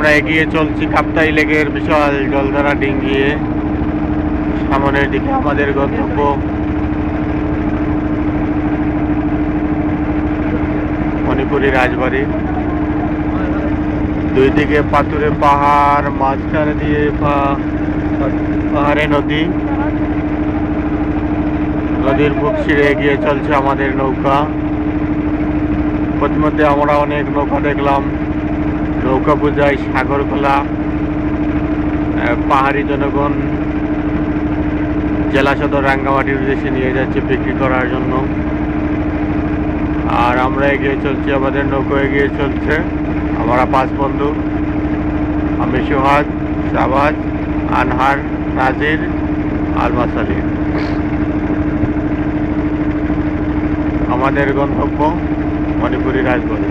আমরা এগিয়ে চলছি কাপ্তাই লেকের বিশাল জলধারা ডিঙ্গিয়ে। সামনের দিকে আমাদের গন্তব্য। মণিপুরি রাজবাড়ি, দুই দিকে পাথুরে পাহাড়, মাঝখানে দিয়ে পাহাড়ে নদী। নদীর বুক ছিঁড়ে এগিয়ে চলছে আমাদের নৌকা। প্রতিমধ্যে আমরা অনেক নৌকা দেখলাম। নৌকা বোঝাই সাগরখোলা। পাহাড়ি জনগণ জেলা সদর রাঙ্গামাটির উদ্দেশ্যে নিয়ে যাচ্ছে বিক্রি করার জন্য। আর আমরা এগিয়ে চলছি, আমাদের নৌকা এগিয়ে চলছে। আমরা 5 বন্ধু, আমি সুহাদ, শাহবাজ, আনহার, নাজির, আলমাস আলী। আমাদের গন্তব্য মণিপুরি রাজবাড়ি।